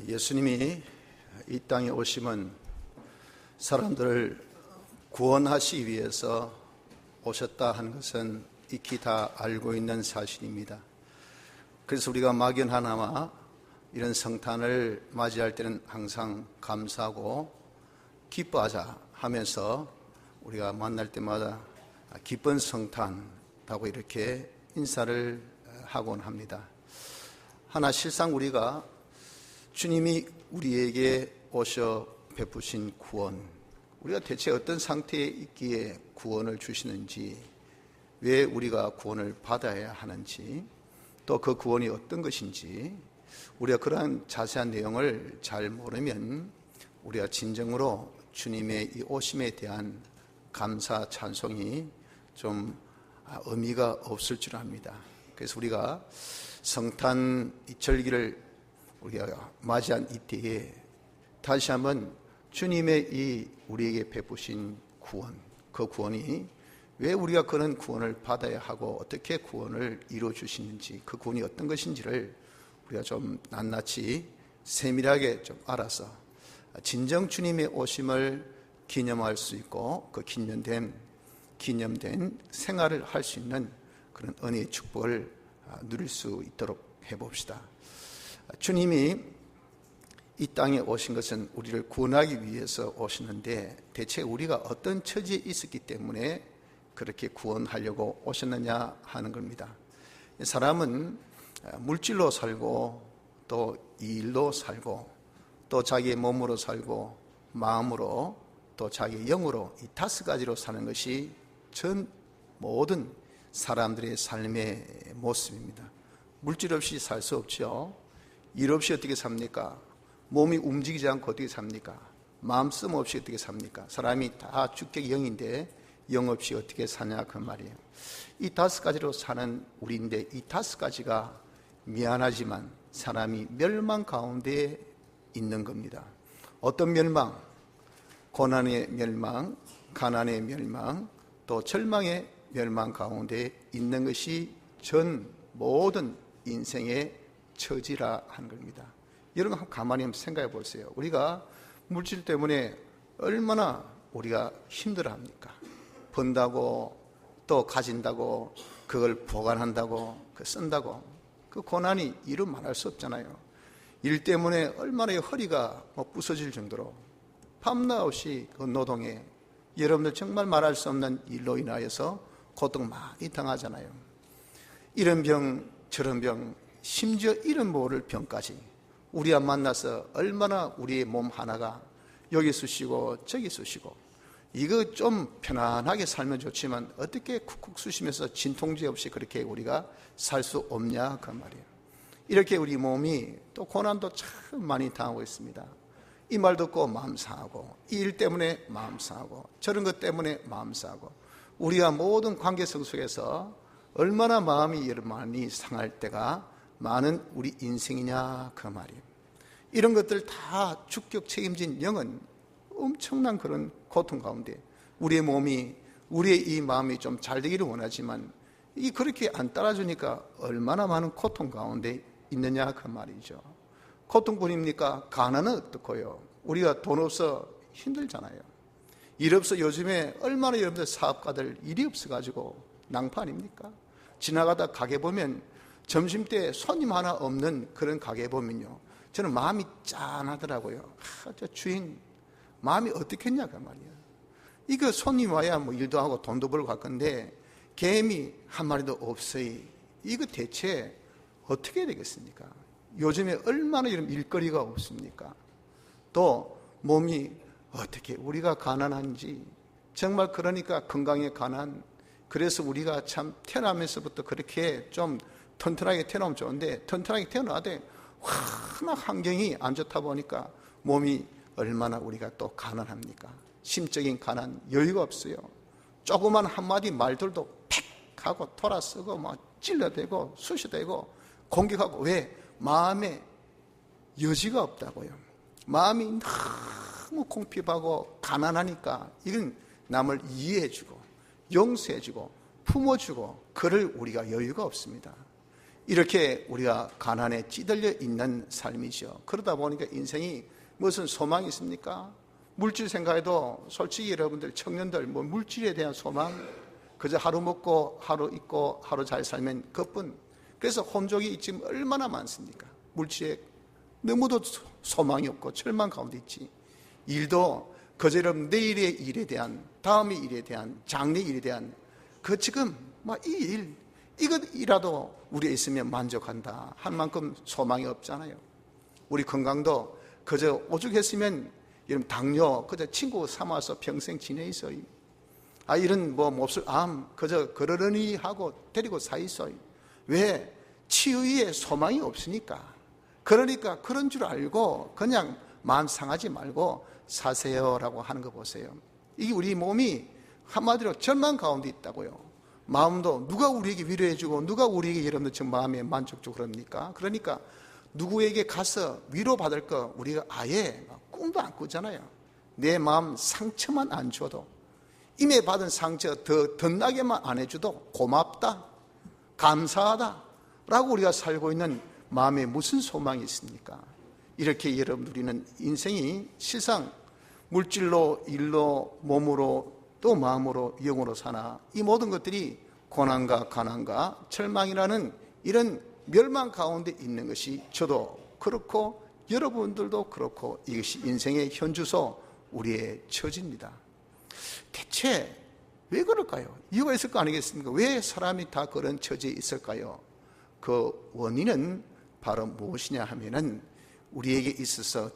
예수님이 이 땅에 오심은 사람들을 구원하시기 위해서 오셨다 하는 것은 익히 다 알고 있는 사실입니다. 그래서 우리가 막연하나마 이런 성탄을 맞이할 때는 항상 감사하고 기뻐하자 하면서 우리가 만날 때마다 기쁜 성탄이라고 이렇게 인사를 하곤 합니다. 하나 실상 우리가 주님이 우리에게 오셔 베푸신 구원, 우리가 대체 어떤 상태에 있기에 구원을 주시는지, 왜 우리가 구원을 받아야 하는지, 또 그 구원이 어떤 것인지, 우리가 그러한 자세한 내용을 잘 모르면 우리가 진정으로 주님의 이 오심에 대한 감사 찬송이 좀 의미가 없을 줄 압니다. 그래서 우리가 성탄 이 절기를 우리가 맞이한 이때에 다시 한번 주님의 이 우리에게 베푸신 구원, 그 구원이 왜 우리가 그런 구원을 받아야 하고 어떻게 구원을 이루어 주시는지, 그 구원이 어떤 것인지를 우리가 좀 낱낱이 세밀하게 좀 알아서 진정 주님의 오심을 기념할 수 있고 그 기념된 생활을 할 수 있는 그런 은혜의 축복을 누릴 수 있도록 해봅시다. 주님이 이 땅에 오신 것은 우리를 구원하기 위해서 오시는데, 대체 우리가 어떤 처지에 있었기 때문에 그렇게 구원하려고 오셨느냐 하는 겁니다. 사람은 물질로 살고 또 일로 살고 또 자기의 몸으로 살고 마음으로 또 자기의 영으로, 이 5가지로 사는 것이 전 모든 사람들의 삶의 모습입니다. 물질 없이 살 수 없죠. 일 없이 어떻게 삽니까? 몸이 움직이지 않고 어떻게 삽니까? 마음 쓰임 없이 어떻게 삽니까? 사람이 다 주격 영인데 영 없이 어떻게 사냐 그 말이에요. 이 5가지로 사는 우리인데, 이 5가지가 미안하지만 사람이 멸망 가운데 있는 겁니다. 어떤 멸망? 고난의 멸망, 가난의 멸망, 또 절망의 멸망 가운데 있는 것이 전 모든 인생의 처지라 하는 겁니다. 여러분 한번 가만히 한번 생각해 보세요. 우리가 물질 때문에 얼마나 우리가 힘들어합니까? 번다고 또 가진다고 그걸 보관한다고 쓴다고, 그 고난이 이루 말할 수 없잖아요. 일 때문에 얼마나 허리가 부서질 정도로 밤낮 없이 그 노동에 여러분들 정말 말할 수 없는 일로 인하여서 고통 많이 당하잖아요. 이런 병 저런 병, 심지어 이런 모를 병까지 우리와 만나서 얼마나 우리의 몸 하나가 여기 쑤시고 저기 쑤시고, 이거 좀 편안하게 살면 좋지만 어떻게 쿡쿡 쑤시면서 진통제 없이 그렇게 우리가 살 수 없냐 그 말이에요. 이렇게 우리 몸이 또 고난도 참 많이 당하고 있습니다. 이 말 듣고 마음 상하고, 이 일 때문에 마음 상하고, 저런 것 때문에 마음 상하고, 우리가 모든 관계성 속에서 얼마나 마음이 많이 상할 때가 많은 우리 인생이냐 그 말이에요. 이런 것들 다 주격 책임진 영은 엄청난 그런 고통 가운데, 우리의 몸이, 우리의 이 마음이 좀 잘 되기를 원하지만 이 그렇게 안 따라주니까 얼마나 많은 고통 가운데 있느냐 그 말이죠. 고통뿐입니까? 가난은 어떻고요? 우리가 돈 없어 힘들잖아요. 일 없어 요즘에 얼마나 여러분들 사업가들 일이 없어가지고 낭파 아닙니까? 지나가다 가게 보면 점심때 손님 하나 없는 그런 가게 보면요, 저는 마음이 짠하더라고요. 저 주인 마음이 어떻겠냐 그 말이에요. 이거 손님 와야 뭐 일도 하고 돈도 벌고 갈 건데 개미 한 마리도 없어요. 이거 대체 어떻게 해야 되겠습니까? 요즘에 얼마나 이런 일거리가 없습니까? 또 몸이 어떻게 우리가 가난한지, 정말 그러니까 건강에 가난, 그래서 우리가 참 태어나면서부터 그렇게 좀 튼튼하게 태어나면 좋은데, 튼튼하게 태어나되 워낙 환경이 안 좋다 보니까 몸이 얼마나 우리가 또 가난합니까? 심적인 가난, 여유가 없어요. 조그만 한마디 말들도 팩 하고 돌아서고 막 찔러대고 쑤셔대고 공격하고, 왜? 마음에 여지가 없다고요. 마음이 너무 궁핍하고 가난하니까 이건 남을 이해해주고 용서해주고 품어주고 그럴 우리가 여유가 없습니다. 이렇게 우리가 가난에 찌들려 있는 삶이죠. 그러다 보니까 인생이 무슨 소망이 있습니까? 물질 생각해도 솔직히 여러분들 청년들 뭐 물질에 대한 소망, 그저 하루 먹고 하루 입고 하루 잘 살면 그뿐. 그래서 혼족이 지금 얼마나 많습니까? 물질에 너무도 소망이 없고 절망 가운데 있지. 일도 그저럼 내일의 일에 대한, 다음의 일에 대한, 장래 일에 대한 그 지금 막 이 일, 이것이라도 우리에 있으면 만족한다 한 만큼 소망이 없잖아요. 우리 건강도 그저 오죽했으면 이런 당뇨 그저 친구 삼아서 평생 지내 있어요. 이런 뭐 몹쓸 암 그저 그러려니 하고 데리고 사 있어요. 왜? 치유에 소망이 없으니까. 그러니까 그런 줄 알고 그냥 마음 상하지 말고 사세요라고 하는 거 보세요. 이게 우리 몸이 한마디로 절망 가운데 있다고요. 마음도 누가 우리에게 위로해주고 누가 우리에게 여러분들 지금 마음에 만족적으로 합니까? 그러니까 누구에게 가서 위로받을 거 우리가 아예 꿈도 안 꾸잖아요. 내 마음 상처만 안 줘도, 임에 받은 상처 더 덧나게만 안 해줘도 고맙다, 감사하다 라고 우리가 살고 있는 마음에 무슨 소망이 있습니까? 이렇게 여러분 우리는 인생이 실상 물질로, 일로, 몸으로, 또 마음으로, 영으로 사나 이 모든 것들이 고난과 가난과 절망이라는 이런 멸망 가운데 있는 것이 저도 그렇고 여러분들도 그렇고 이것이 인생의 현주소, 우리의 처지입니다. 대체 왜 그럴까요? 이유가 있을 거 아니겠습니까? 왜 사람이 다 그런 처지에 있을까요? 그 원인은 바로 무엇이냐 하면은 우리에게 있어서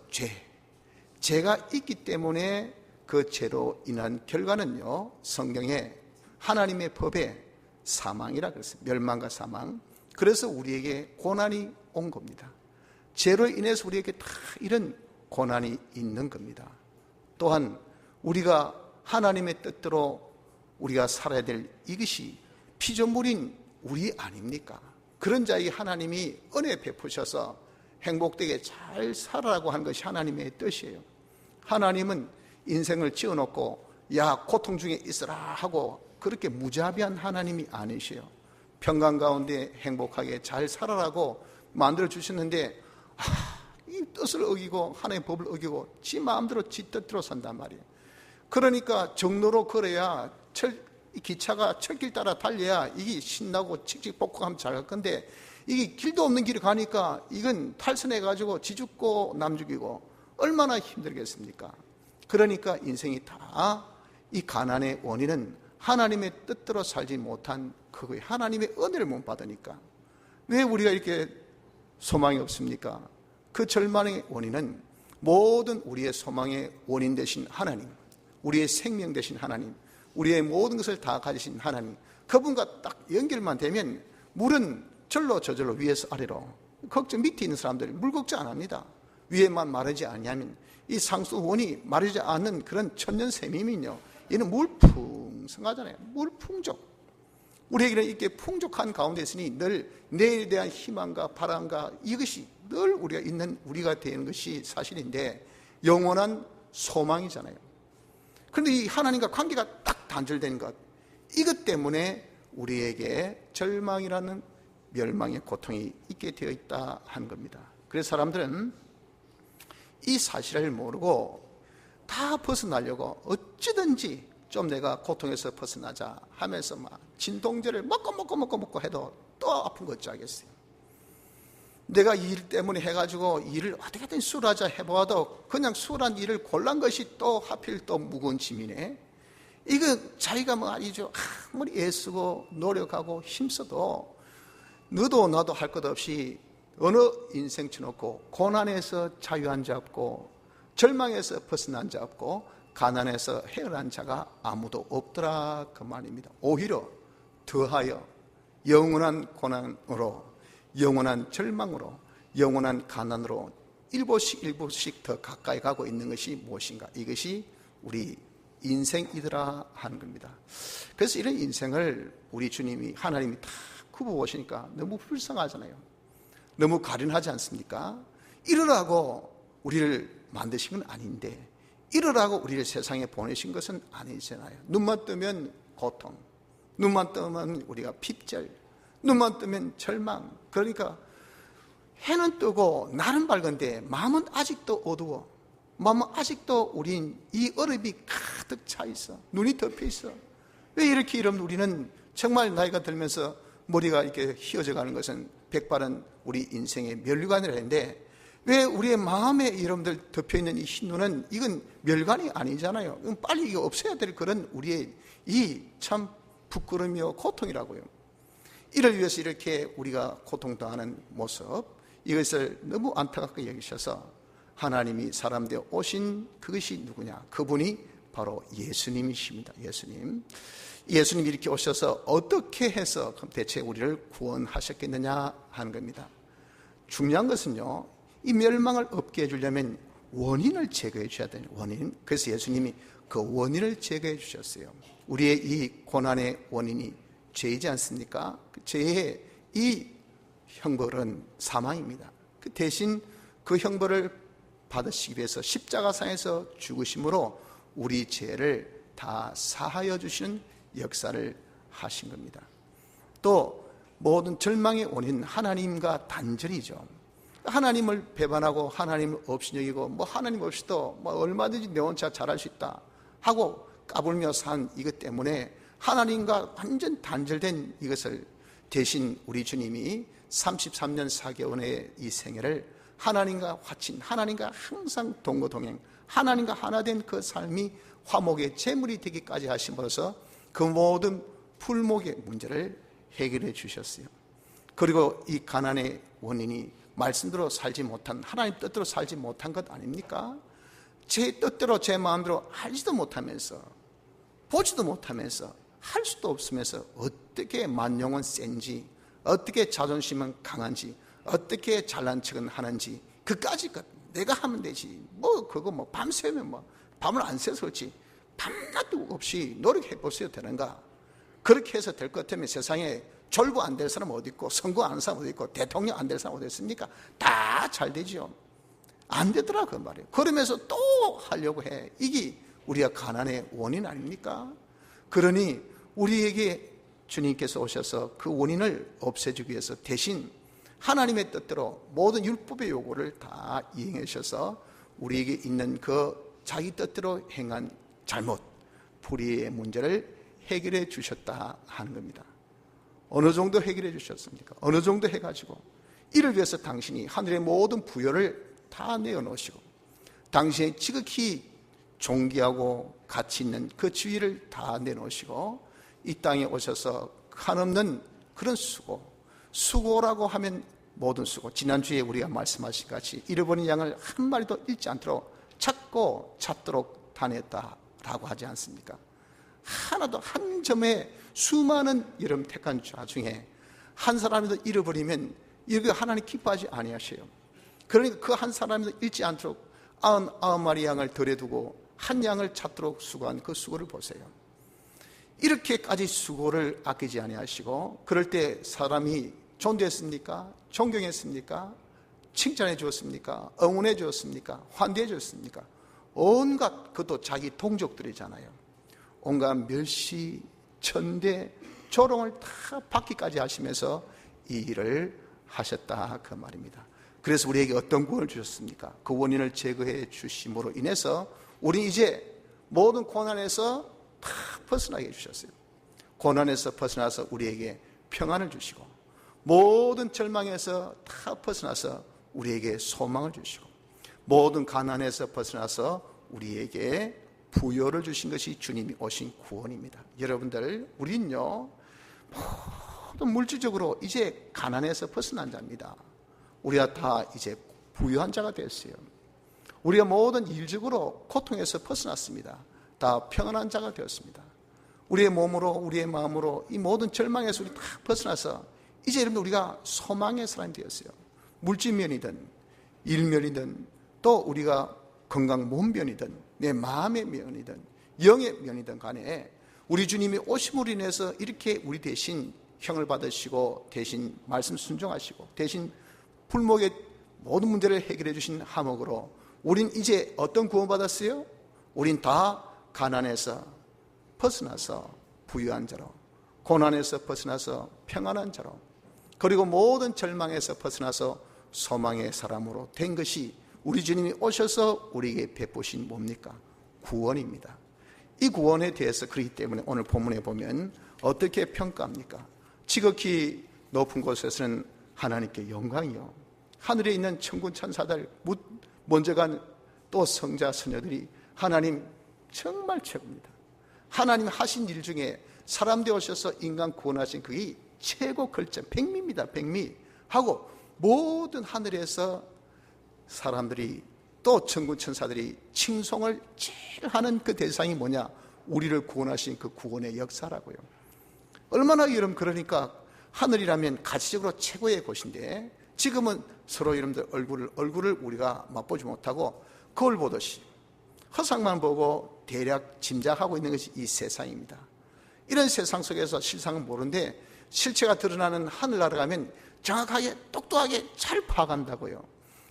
죄가 있기 때문에 그 죄로 인한 결과는요, 성경에 하나님의 법에 사망이라 그랬어요. 멸망과 사망. 그래서 우리에게 고난이 온 겁니다. 죄로 인해서 우리에게 다 이런 고난이 있는 겁니다. 또한 우리가 하나님의 뜻대로 우리가 살아야 될 이것이 피조물인 우리 아닙니까? 그런 자에게 하나님이 은혜 베푸셔서 행복되게 잘 살아라고 하는 것이 하나님의 뜻이에요. 하나님은 인생을 지어놓고 야 고통 중에 있으라 하고 그렇게 무자비한 하나님이 아니시요. 평강 가운데 행복하게 잘 살아라고 만들어 주셨는데 이 뜻을 어기고 하나님의 법을 어기고 지 마음대로 지 뜻대로 산단 말이에요. 그러니까 정로로 걸어야 기차가 철길 따라 달려야 이게 신나고 칙칙폭폭하면 잘 갈 건데 이게 길도 없는 길을 가니까 이건 탈선해가지고 지 죽고 남 죽이고 얼마나 힘들겠습니까? 그러니까 인생이 다 이 가난의 원인은 하나님의 뜻대로 살지 못한 그거예요. 하나님의 은혜를 못 받으니까. 왜 우리가 이렇게 소망이 없습니까? 그 절망의 원인은 모든 우리의 소망의 원인 되신 하나님, 우리의 생명 되신 하나님, 우리의 모든 것을 다 가지신 하나님, 그분과 딱 연결만 되면 물은 절로 저절로 위에서 아래로, 걱정 밑에 있는 사람들 물 걱정 안 합니다. 위에만 마르지 아니하면 이 상수원이 마르지 않는 그런 천년샘이면요, 얘는 물 풍성하잖아요. 물 풍족. 우리에게는 이렇게 풍족한 가운데 있으니 늘 내일에 대한 희망과 바람과 이것이 늘 우리가 있는 우리가 되는 것이 사실인데 영원한 소망이잖아요. 그런데 이 하나님과 관계가 딱 단절된 것, 이것 때문에 우리에게 절망이라는 멸망의 고통이 있게 되어 있다 하는 겁니다. 그래서 사람들은 이 사실을 모르고 다 벗어나려고 어찌든지 좀 내가 고통에서 벗어나자 하면서 막 진통제를 먹고 해도 또 아픈 거 어쩌겠어요. 내가 일 때문에 해가지고 일을 어떻게든 수월하자 해보아도 그냥 수월한 일을 골란 것이 또 하필 또 무거운 짐이네. 이거 자기가 말이죠, 아무리 애쓰고 노력하고 힘써도 너도 나도 할 것 없이 어느 인생 쳐놓고 고난에서 자유 한 자 없고 절망에서 벗어난 자 없고 가난에서 헤어난 자가 아무도 없더라 그 말입니다. 오히려 더하여 영원한 고난으로, 영원한 절망으로, 영원한 가난으로 일부씩 더 가까이 가고 있는 것이 무엇인가? 이것이 우리 인생이더라 하는 겁니다. 그래서 이런 인생을 우리 주님이, 하나님이 다 굽어보시니까 너무 불쌍하잖아요. 너무 가련하지 않습니까? 이러라고 우리를 만드신 건 아닌데, 이러라고 우리를 세상에 보내신 것은 아니잖아요. 눈만 뜨면 고통, 눈만 뜨면 우리가 핍절, 눈만 뜨면 절망. 그러니까 해는 뜨고 날은 밝은데 마음은 아직도 어두워. 마음은 아직도 우린 이 얼음이 가득 차 있어. 눈이 덮여 있어. 왜 이렇게 이러면 우리는 정말 나이가 들면서 머리가 이렇게 휘어져 가는 것은 백발은 우리 인생의 멸류관이라 했는데, 왜 우리의 마음에 여러분들 덮여있는 이 흰눈은 이건 멸관이 아니잖아요. 이건 빨리 이거 없애야 될 그런 우리의 이 참 부끄러움이요 고통이라고요. 이를 위해서 이렇게 우리가 고통당하는 모습, 이것을 너무 안타깝게 여기셔서 하나님이 사람 되어 오신 그것이 누구냐? 그분이 바로 예수님이십니다. 예수님이 이렇게 오셔서 어떻게 해서 대체 우리를 구원하셨겠느냐 하는 겁니다. 중요한 것은요, 이 멸망을 없게 해주려면 원인을 제거해 주셔야 돼요. 원인. 그래서 예수님이 그 원인을 제거해 주셨어요. 우리의 이 고난의 원인이 죄이지 않습니까? 그 죄의 이 형벌은 사망입니다. 그 대신 그 형벌을 받으시기 위해서 십자가상에서 죽으심으로 우리 죄를 다 사하여 주시는 역사를 하신 겁니다. 또 모든 절망의 원인 하나님과 단절이죠. 하나님을 배반하고 하나님을 없이 여기고 하나님 없이도 얼마든지 내 혼자 잘할 수 있다 하고 까불며 산 이것 때문에 하나님과 완전 단절된 이것을 대신 우리 주님이 33년 4개월의 이 생애를 하나님과 화친, 하나님과 항상 동거동행, 하나님과 하나 된 그 삶이 화목의 제물이 되기까지 하심으로써 그 모든 풀목의 문제를 해결해 주셨어요. 그리고 이 가난의 원인이 말씀대로 살지 못한, 하나님 뜻대로 살지 못한 것 아닙니까? 제 뜻대로 제 마음대로 알지도 못하면서, 보지도 못하면서, 할 수도 없으면서 어떻게 만용은 센지, 어떻게 자존심은 강한지, 어떻게 잘난 척은 하는지, 그까짓 것 내가 하면 되지, 그거 밤새면 밤을 안 새서 그렇지 밤낮도 없이 노력해 보셔도 되는가? 그렇게 해서 될 것 같으면 세상에 졸부 안 될 사람 어디 있고, 선거 안 할 사람 어디 있고, 대통령 안 될 사람 어디 있습니까? 다 잘 되죠. 안 되더라 그 말이에요. 그러면서 또 하려고 해. 이게 우리가 가난의 원인 아닙니까? 그러니 우리에게 주님께서 오셔서 그 원인을 없애주기 위해서 대신 하나님의 뜻대로 모든 율법의 요구를 다 이행해 주셔서 우리에게 있는 그 자기 뜻대로 행한 잘못, 불의의 문제를 해결해 주셨다 하는 겁니다. 어느 정도 해결해 주셨습니까? 어느 정도 해가지고 이를 위해서 당신이 하늘의 모든 부여를 다 내어놓으시고 당신의 지극히 존귀하고 가치 있는 그 지위를 다 내놓으시고 이 땅에 오셔서 한없는 그런 수고라고 하면 모든 수고, 지난주에 우리가 말씀하신 같이 잃어버린 양을 한 마리도 잃지 않도록 찾도록 다녔다라고 하지 않습니까? 하나도 한 점에 수많은 여러분 택한 자 중에 한 사람이도 잃어버리면 이거 하나님 기뻐하지 아니하셔요. 그러니까 그 한 사람이도 잃지 않도록 99마리 양을 들여두고 한 양을 찾도록 수고한 그 수고를 보세요. 이렇게까지 수고를 아끼지 아니하시고 그럴 때 사람이 존대했습니까? 존경했습니까? 칭찬해 주었습니까? 응원해 주었습니까? 환대해 주었습니까? 온갖 그것도 자기 동족들이잖아요. 온갖 멸시, 천대, 조롱을 다 받기까지 하시면서 이 일을 하셨다 그 말입니다. 그래서 우리에게 어떤 구원을 주셨습니까? 그 원인을 제거해 주심으로 인해서 우리 이제 모든 고난에서 다 벗어나게 해주셨어요. 고난에서 벗어나서 우리에게 평안을 주시고 모든 절망에서 다 벗어나서 우리에게 소망을 주시고 모든 가난에서 벗어나서 우리에게 부여를 주신 것이 주님이 오신 구원입니다. 여러분들, 우린요 모든 물질적으로 이제 가난에서 벗어난 자입니다. 우리가 다 이제 부유한 자가 됐어요. 우리가 모든 일적으로 고통에서 벗어났습니다. 다 평안한 자가 되었습니다. 우리의 몸으로, 우리의 마음으로 이 모든 절망에서 우리 다 벗어나서 이제 여러분 우리가 소망의 사람이 되었어요. 물질면이든 일면이든 또 우리가 건강 몸면이든 내 마음의 면이든 영의 면이든 간에 우리 주님이 오심으로 인해서 이렇게 우리 대신 형을 받으시고 대신 말씀 순종하시고 대신 풀목의 모든 문제를 해결해 주신 하목으로 우린 이제 어떤 구원받았어요? 우린 다 가난에서 벗어나서 부유한 자로, 고난에서 벗어나서 평안한 자로, 그리고 모든 절망에서 벗어나서 소망의 사람으로 된 것이 우리 주님이 오셔서 우리에게 베푸신 뭡니까? 구원입니다. 이 구원에 대해서 그렇기 때문에 오늘 본문에 보면 어떻게 평가합니까? 지극히 높은 곳에서는 하나님께 영광이요, 하늘에 있는 천군 천사들, 먼저 간 또 성자 선녀들이 하나님 정말 최고입니다. 하나님 하신 일 중에 사람 되어셔서 인간 구원하신 그게 최고 걸점, 백미입니다. 백미 하고 모든 하늘에서 사람들이 또 천군 천사들이 칭송을 제일 하는 그 대상이 뭐냐? 우리를 구원하신 그 구원의 역사라고요. 얼마나 여러분, 그러니까 하늘이라면 가치적으로 최고의 곳인데 지금은 서로 여러분들 얼굴을 우리가 맛보지 못하고 거울 보듯이 허상만 보고 대략 짐작하고 있는 것이 이 세상입니다. 이런 세상 속에서 실상은 모르는데 실체가 드러나는 하늘나라 가면 정확하게 똑똑하게 잘 파악한다고요.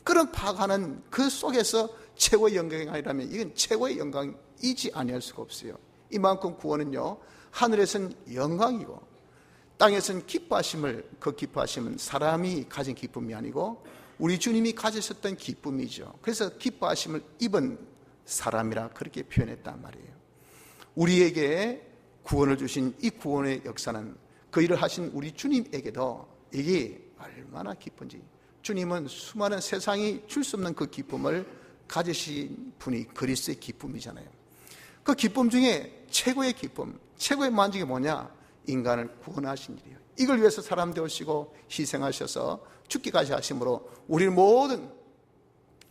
그런 파악하는 그 속에서 최고의 영광이 아니라면 이건 최고의 영광이지 아니할 수가 없어요. 이만큼 구원은요, 하늘에서는 영광이고 땅에서는 기뻐하심을, 그 기뻐하심은 사람이 가진 기쁨이 아니고 우리 주님이 가지셨던 기쁨이죠. 그래서 기뻐하심을 입은 사람이라 그렇게 표현했단 말이에요. 우리에게 구원을 주신 이 구원의 역사는 그 일을 하신 우리 주님에게도 이게 얼마나 기쁜지, 주님은 수많은 세상이 줄 수 없는 그 기쁨을 가지신 분이 그리스도의 기쁨이잖아요. 그 기쁨 중에 최고의 기쁨, 최고의 만족이 뭐냐? 인간을 구원하신 일이에요. 이걸 위해서 사람 되오시고 희생하셔서 죽기까지 하심으로 우리 모든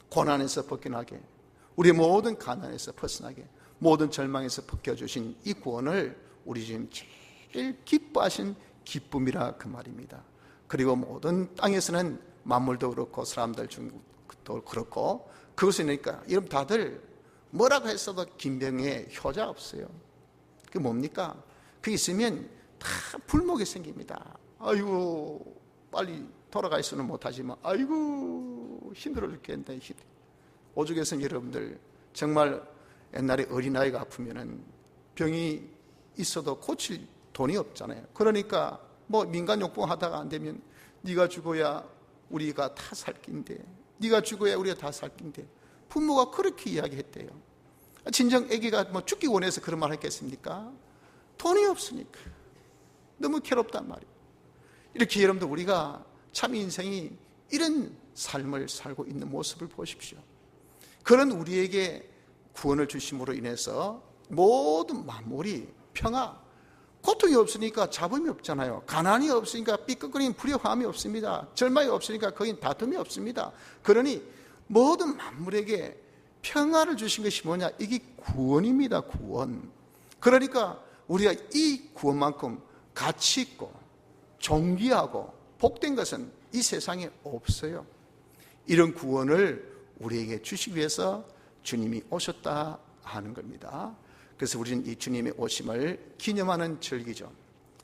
고난에서 벗겨나게, 우리 모든 가난에서 벗어나게, 모든 절망에서 벗겨주신 이 구원을 우리 주님 제일 기뻐하신 기쁨이라 그 말입니다. 그리고 모든 땅에서는 만물도 그렇고 사람들 중도 그렇고 그것이니까 여러분 다들 뭐라고 했어도 김병희의 효자 없어요. 그게 뭡니까? 그게 있으면 다 불목이 생깁니다. 아이고 빨리 돌아가 있어는 못하지만 아이고 힘들어 죽겠네. 오죽했으면 여러분들 정말 옛날에 어린아이가 아프면은 병이 있어도 고칠 돈이 없잖아요. 그러니까 뭐 민간요법 하다가 안 되면 네가 죽어야 우리가 다 살 낀데, 네가 죽어야 우리가 다 살 낀데, 부모가 그렇게 이야기했대요. 진정 아기가 뭐 죽기 원해서 그런 말 했겠습니까? 돈이 없으니까. 너무 괴롭단 말이에요. 이렇게 여러분들 우리가 참 인생이 이런 삶을 살고 있는 모습을 보십시오. 그런 우리에게 구원을 주심으로 인해서 모든 만물이 평화, 고통이 없으니까 잡음이 없잖아요. 가난이 없으니까 삐걱거리는 불협화음이 없습니다. 절망이 없으니까 거긴 다툼이 없습니다. 그러니 모든 만물에게 평화를 주신 것이 뭐냐? 이게 구원입니다. 구원. 그러니까 우리가 이 구원만큼 가치 있고 존귀하고 복된 것은 이 세상에 없어요. 이런 구원을 우리에게 주시기 위해서 주님이 오셨다 하는 겁니다. 그래서 우리는 이 주님의 오심을 기념하는 절기죠.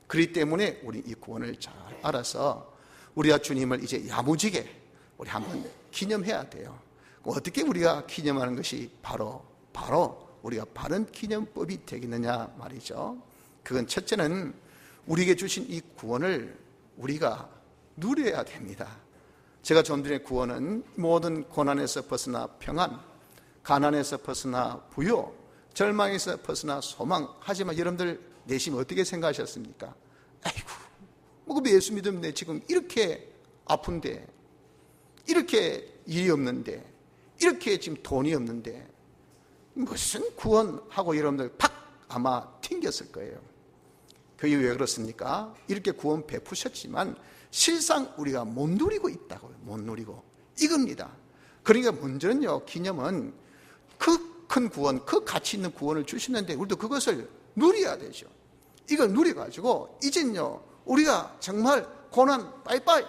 그렇기 때문에 우리 이 구원을 잘 알아서 우리가 주님을 이제 야무지게 우리 한번 기념해야 돼요. 어떻게 우리가 기념하는 것이 바로 우리가 바른 기념법이 되겠느냐 말이죠. 그건 첫째는 우리에게 주신 이 구원을 우리가 누려야 됩니다. 제가 좀 전에 구원은 모든 고난에서 벗어나 평안, 가난에서 벗어나 부요, 절망에서 벗어나 소망. 하지만 여러분들 내심 어떻게 생각하셨습니까? 아이고, 뭐 예수 믿으면 내 지금 이렇게 아픈데, 이렇게 일이 없는데, 이렇게 지금 돈이 없는데 무슨 구원하고 여러분들 팍 아마 튕겼을 거예요. 그게 왜 그렇습니까? 이렇게 구원 베푸셨지만 실상 우리가 못 누리고 있다고요. 못 누리고 이겁니다. 그러니까 먼저는요, 기념은 그 큰 구원, 그 가치 있는 구원을 주시는데 우리도 그것을 누려야 되죠. 이걸 누려가지고 이젠요 우리가 정말 고난 빠이빠이,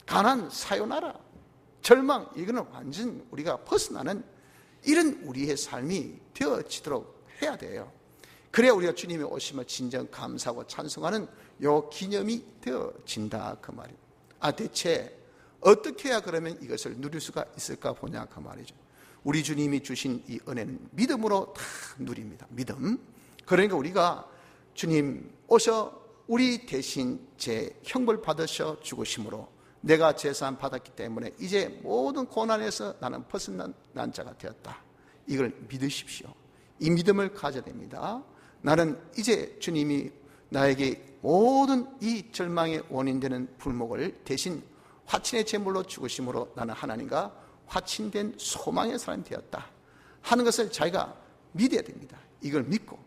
가난 사요나라, 절망 이거는 완전 우리가 벗어나는 이런 우리의 삶이 되어지도록 해야 돼요. 그래야 우리가 주님의 오심을 진정 감사하고 찬송하는 요 기념이 되어진다 그 말이에요. 대체 어떻게 해야 그러면 이것을 누릴 수가 있을까 보냐 그 말이죠. 우리 주님이 주신 이 은혜는 믿음으로 다 누립니다. 믿음. 그러니까 우리가 주님 오셔 우리 대신 제 형벌 받으셔 죽으심으로 내가 제사함 받았기 때문에 이제 모든 고난에서 나는 벗어난 자가 되었다. 이걸 믿으십시오. 이 믿음을 가져야 됩니다. 나는 이제 주님이 나에게 모든 이 절망의 원인 되는 불목을 대신 화친의 제물로 죽으심으로 나는 하나님과 화친된 소망의 사람이 되었다 하는 것을 자기가 믿어야 됩니다. 이걸 믿고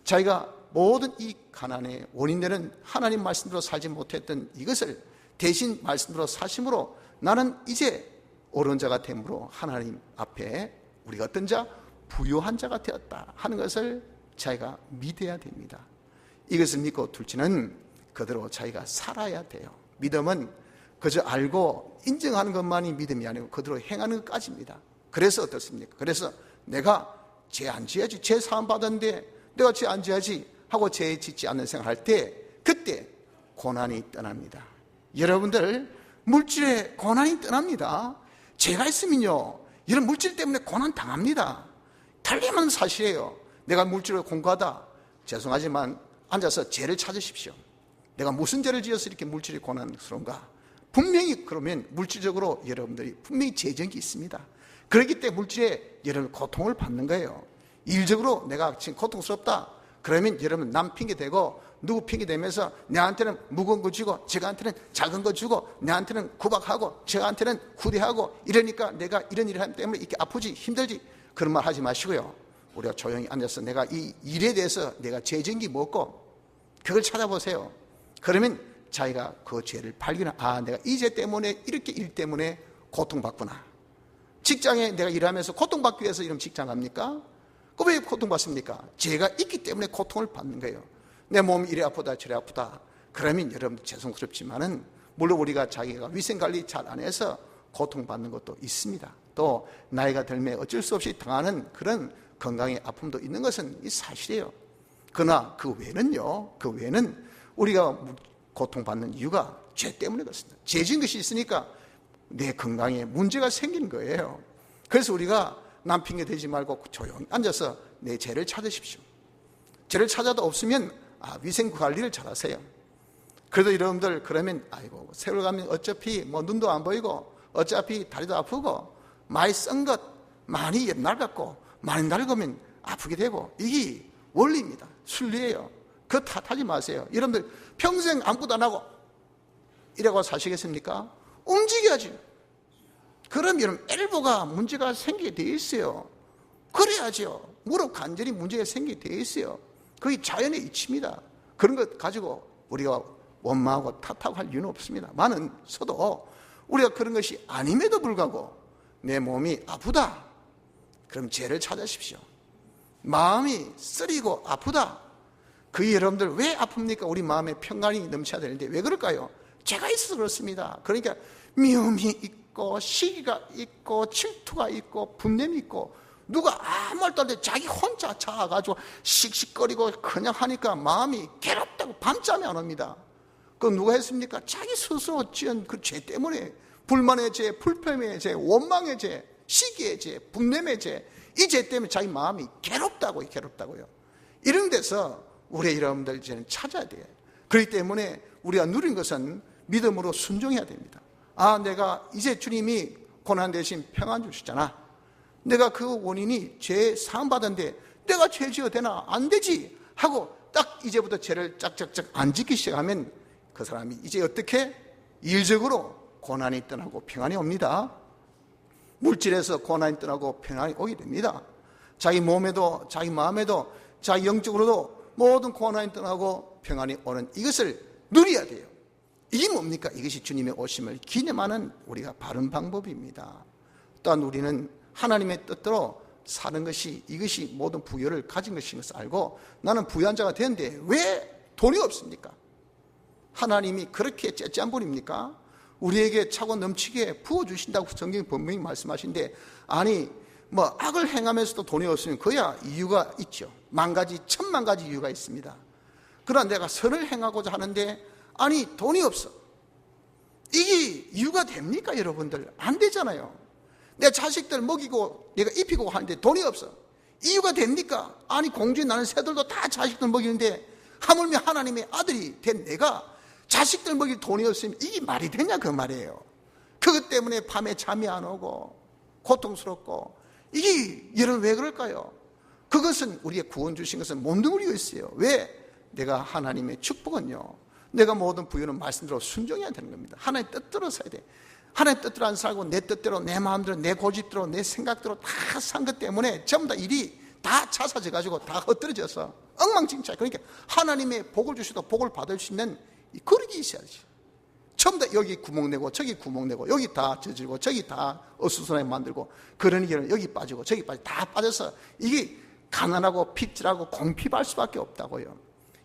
자기가 모든 이 가난의 원인 되는 하나님 말씀대로 살지 못했던 이것을 대신 말씀대로 사심으로 나는 이제 옳은 자가 됨으로 하나님 앞에 우리가 어떤 자? 부요한 자가 되었다 하는 것을 자기가 믿어야 됩니다. 이것을 믿고 둘째는 그대로 자기가 살아야 돼요. 믿음은 그저 알고 인정하는 것만이 믿음이 아니고 그대로 행하는 것까지입니다. 그래서 어떻습니까? 그래서 내가 죄 안 지어야지, 죄 사함 받았는데 내가 죄 안 지어야지 하고 죄 짓지 않는 생각할 때 그때 고난이 떠납니다. 여러분들 물질에 고난이 떠납니다. 죄가 있으면요 이런 물질 때문에 고난 당합니다. 틀림은 사실이에요. 내가 물질을 공부하다 죄송하지만 앉아서 죄를 찾으십시오. 내가 무슨 죄를 지어서 이렇게 물질이 고난스러운가? 분명히 그러면 물질적으로 여러분들이 분명히 재정이 있습니다. 그렇기 때문에 물질에 여러분 고통을 받는 거예요. 일적으로 내가 지금 고통스럽다 그러면 여러분 남 핑계대고 누구 핑계대면서 내한테는 무거운 거 주고 제가한테는 작은 거 주고 내한테는 구박하고 제가한테는 후대하고 이러니까 내가 이런 일을 하기 때문에 이렇게 아프지 힘들지 그런 말 하지 마시고요. 우리가 조용히 앉아서 내가 이 일에 대해서 내가 죄정이 뭐고 그걸 찾아보세요. 그러면 자기가 그 죄를 발견하 내가 이 죄 때문에 이렇게 일 때문에 고통받구나. 직장에 내가 일하면서 고통받기 위해서 이런 직장 갑니까? 그 왜 고통받습니까? 죄가 있기 때문에 고통을 받는 거예요. 내 몸이 이래 아프다 저래 아프다 그러면 여러분들 죄송스럽지만은 물론 우리가 자기가 위생관리 잘 안 해서 고통받는 것도 있습니다. 또 나이가 들면 어쩔 수 없이 당하는 그런 건강의 아픔도 있는 것은 사실이에요. 그러나 그 외에는 우리가 고통받는 이유가 죄 때문에 그렇습니다. 죄 지은 것이 있으니까 내 건강에 문제가 생기는 거예요. 그래서 우리가 남 핑계 대지 말고 조용히 앉아서 내 죄를 찾으십시오. 죄를 찾아도 없으면 위생 관리를 잘하세요. 그래도 여러분들 그러면 아이고 세월 가면 어차피 눈도 안 보이고 어차피 다리도 아프고 많이 쓴 것 많이 옛날 같고 많이 낡으면 아프게 되고 이게 원리입니다. 순리예요. 그거 탓하지 마세요. 여러분들 평생 아무것도 안 하고 이라고 사시겠습니까? 움직여야지. 그럼 여러분 엘보가 문제가 생기게 돼 있어요. 그래야죠. 무릎 관절이 문제가 생기게 돼 있어요. 그게 자연의 이치입니다. 그런 것 가지고 우리가 원망하고 탓하고 할 이유는 없습니다. 많은서도 우리가 그런 것이 아님에도 불구하고 내 몸이 아프다. 그럼 죄를 찾으십시오. 마음이 쓰리고 아프다. 그 여러분들 왜 아픕니까? 우리 마음에 평안이 넘쳐야 되는데 왜 그럴까요? 죄가 있어서 그렇습니다. 그러니까 미움이 있고 시기가 있고 질투가 있고 분냄이 있고 누가 아무 말도 안 돼 자기 혼자 자아가지고 씩씩거리고 그냥 하니까 마음이 괴롭다고 밤잠이 안 옵니다. 그건 누가 했습니까? 자기 스스로 지은 그 죄 때문에 불만의 죄, 불평의 죄, 원망의 죄, 시기의 죄, 분냄의 죄 이 죄 때문에 자기 마음이 괴롭다고요. 이런 데서 우리 여러분들 이제는 찾아야 돼요. 그렇기 때문에 우리가 누린 것은 믿음으로 순종해야 됩니다. 내가 이제 주님이 고난 대신 평안 주시잖아. 내가 그 원인이 죄 사함 받았는데 내가 죄 지어도 되나? 안 되지 하고 딱 이제부터 죄를 짝짝짝 안 지키기 시작하면 그 사람이 이제 어떻게? 일적으로 고난이 떠나고 평안이 옵니다. 물질에서 고난이 떠나고 평안이 오게 됩니다. 자기 몸에도 자기 마음에도 자기 영적으로도 모든 고난이 떠나고 평안이 오는 이것을 누려야 돼요. 이게 뭡니까? 이것이 주님의 오심을 기념하는 우리가 바른 방법입니다. 또한 우리는 하나님의 뜻대로 사는 것이 이것이 모든 부여를 가진 것인 것을 알고 나는 부유한 자가 되는데 왜 돈이 없습니까? 하나님이 그렇게 째째한 분입니까? 우리에게 차고 넘치게 부어주신다고 성경이 분명히 말씀하신데 악을 행하면서도 돈이 없으면 그야 이유가 있죠. 천만 가지 이유가 있습니다. 그러나 내가 선을 행하고자 하는데 돈이 없어. 이게 이유가 됩니까 여러분들? 안 되잖아요. 내 자식들 먹이고 내가 입히고 하는데 돈이 없어. 이유가 됩니까? 공주에 나는 새들도 다 자식들 먹이는데 하물며 하나님의 아들이 된 내가 자식들 먹일 돈이 없으면 이게 말이 되냐 그 말이에요. 그것 때문에 밤에 잠이 안 오고 고통스럽고, 이게 여러분 왜 그럴까요? 그것은 우리의 구원 주신 것은 못 누리고 있어요. 왜? 내가 하나님의 축복은요, 내가 모든 부유는 말씀대로 순종해야 되는 겁니다. 하나님 뜻대로 살아야 돼. 하나님 뜻대로 안 살고 내 뜻대로, 내 마음대로, 내 고집대로, 내 생각대로 다 산 것 때문에 전부 다 일이 다 차사져 가지고 다 흩어져서 엉망진창. 그러니까 하나님의 복을 주시도 복을 받을 수 있는 이 거룩이 있어야지. 전부 다 여기 구멍 내고 저기 구멍 내고, 여기 다 젖을고 저기 다 어수선하게 만들고, 그러니 여기 빠지고 저기 빠지고 다 빠져서 이게 가난하고 핍질하고 공핍할 수밖에 없다고요.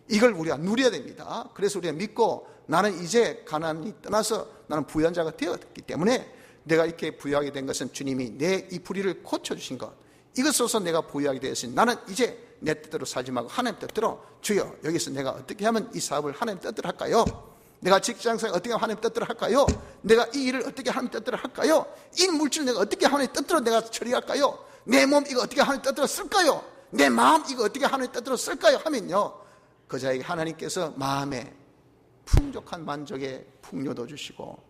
이걸 우리가 누려야 됩니다. 그래서 우리가 믿고, 나는 이제 가난이 떠나서 나는 부유한 자가 되었기 때문에 내가 이렇게 부유하게 된 것은 주님이 내 이 불의를 고쳐주신 것, 이것으로서 내가 부유하게 되었으니 나는 이제 내 뜻대로 살지 말고 하나님 뜻대로, 주여 여기서 내가 어떻게 하면 이 사업을 하나님 뜻대로 할까요? 내가 직장생활 어떻게 하면 하나님 뜻대로 할까요? 내가 이 일을 어떻게 하나님 뜻대로 할까요? 이 물질을 내가 어떻게 하나님 뜻대로 내가 처리할까요? 내 몸 이거 어떻게 하나님 뜻대로 쓸까요? 내 마음 이거 어떻게 하나님 뜻대로 쓸까요? 하면요, 그 자에게 하나님께서 마음에 풍족한 만족의 풍요도 주시고,